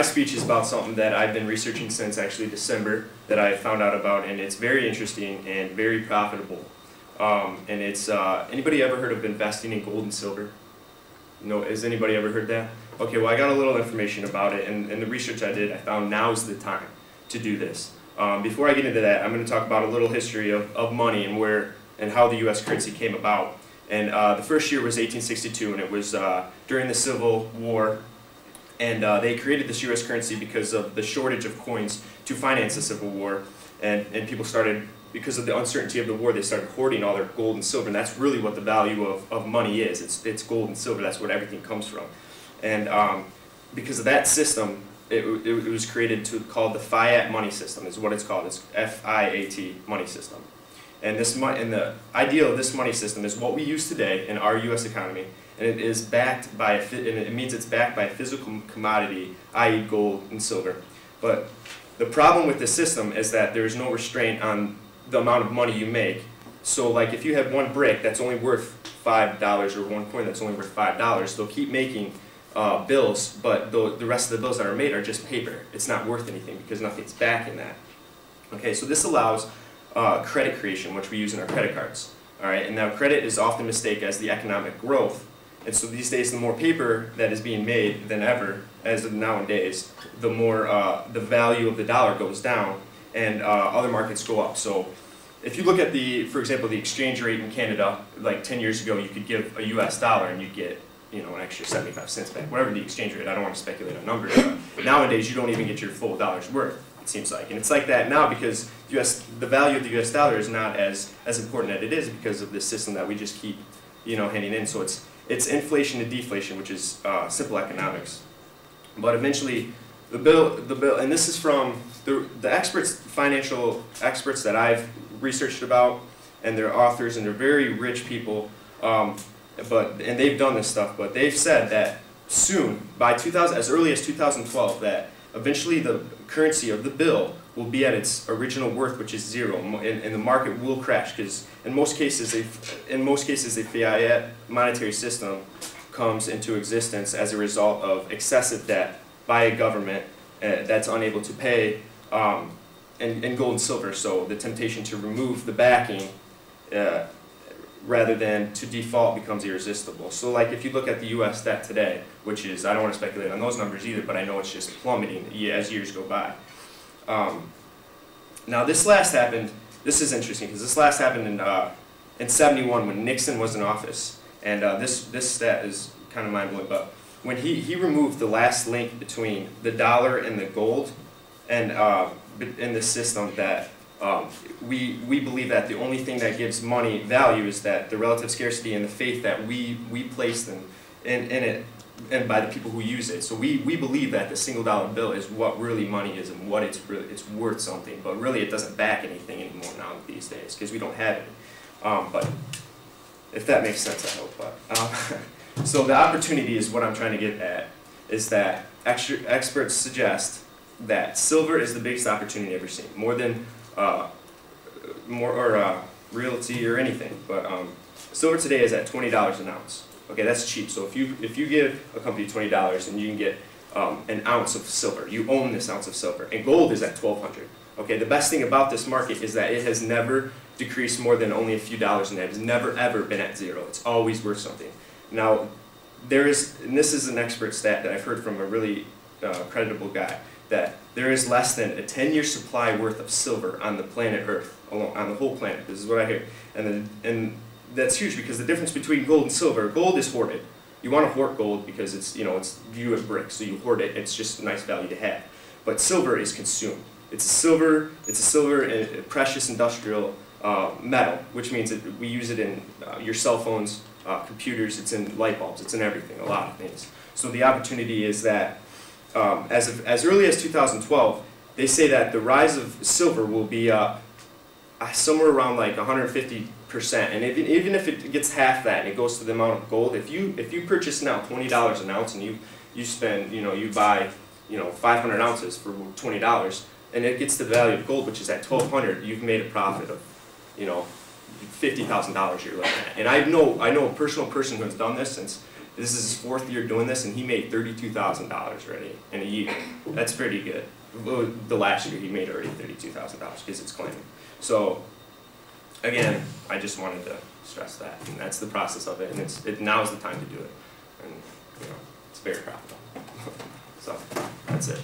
speech is about something that I've been researching since actually December that I found out about, and it's very interesting and very profitable. And it's, anybody ever heard of investing in gold and silver? No, has anybody ever heard that? Okay, well I got a little information about it, and the research I did, I found now's the time to do this. Before I get into that, I'm going to talk about a little history of money and where and how the U.S. currency came about. And the first year was 1862, and it was during the Civil War. And they created this U.S. currency because of the shortage of coins to finance the Civil War. And people started, because of the uncertainty of the war, they started hoarding all their gold and silver. And that's really what the value of money is. It's gold and silver. That's what everything comes from. And because of that system, it was created called the fiat money system, is what it's called. It's F-I-A-T, money system. And the idea of this money system is what we use today in our U.S. economy, and it is backed by it means it's backed by a physical commodity, i.e., gold and silver. But the problem with this system is that there is no restraint on the amount of money you make. So, like, if you have one brick that's only worth $5 or one coin that's only worth $5, they'll keep making bills, but the rest of the bills that are made are just paper. It's not worth anything because nothing's backing that. Okay, so this allows credit creation, which we use in our credit cards. All right, and now credit is often mistaken as the economic growth, and so these days the more paper that is being made than ever, as of nowadays, the more the value of the dollar goes down, and other markets go up. So if you look at for example, the exchange rate in Canada, like 10 years ago, you could give a U.S. dollar and you'd get, you know, an extra 75 cents back, whatever the exchange rate. I don't want to speculate on numbers, but nowadays you don't even get your full dollar's worth, it seems like. And it's like that now because the value of the U.S. dollar is not as important as it is because of this system that we just keep, you know, handing in. So it's inflation and deflation, which is simple economics. But eventually, the bill, and this is from the experts, financial experts that I've researched about, and they're authors, and they're very rich people. And they've done this stuff, but they've said that soon, by as early as 2012, that eventually the currency of the bill will be at its original worth, which is zero, and the market will crash because in most cases, the fiat monetary system comes into existence as a result of excessive debt by a government that's unable to pay in gold and silver. So the temptation to remove the backing rather than to default becomes irresistible. So like if you look at the U.S. debt today, which is, I don't want to speculate on those numbers either, but I know it's just plummeting as years go by. Now this last happened, this is interesting because this last happened in '71 when Nixon was in office. And this stat is kind of mind-blowing, but when he removed the last link between the dollar and the gold, and in the system that we believe that the only thing that gives money value is that the relative scarcity and the faith that we place in it and by the people who use it. So we believe that the single dollar bill is what really money is and what it's worth something, but really it doesn't back anything anymore now these days because we don't have any. But if that makes sense, I hope. But so the opportunity is what I'm trying to get at, is that experts suggest that silver is the biggest opportunity ever seen, more than realty or anything. But silver today is at $20 an ounce. Okay, that's cheap. So if you give a company $20 and you can get an ounce of silver, you own this ounce of silver. And gold is at $1,200. Okay, the best thing about this market is that it has never decreased more than only a few dollars, and it has never ever been at zero. It's always worth something. Now, and this is an expert stat that I've heard from a really creditable guy, that there is less than a 10-year supply worth of silver on the planet Earth, on the whole planet. This is what I hear. And that's huge because the difference between gold and silver, gold is hoarded. You want to hoard gold because it's viewed as bricks, so you hoard it. It's just a nice value to have. But silver is consumed. It's a silver precious industrial metal, which means that we use it in your cell phones, computers, it's in light bulbs, it's in everything, a lot of things. So the opportunity is that as early as 2012, they say that the rise of silver will be somewhere around like 150%, and even if it gets half that and it goes to the amount of gold, if you purchase now $20 an ounce and you spend, you buy 500 ounces for $20, and it gets to the value of gold, which is at $1,200, you've made a profit of $50,000 you're looking at. And I know a personal person who has done this since this is his 4th year doing this, and he made $32,000 already in a year. That's pretty good. Well, the last year he made already $32,000 because it's claiming. So again, I just wanted to stress that, and that's the process of it, and now is the time to do it, and you know, it's very profitable. So that's it.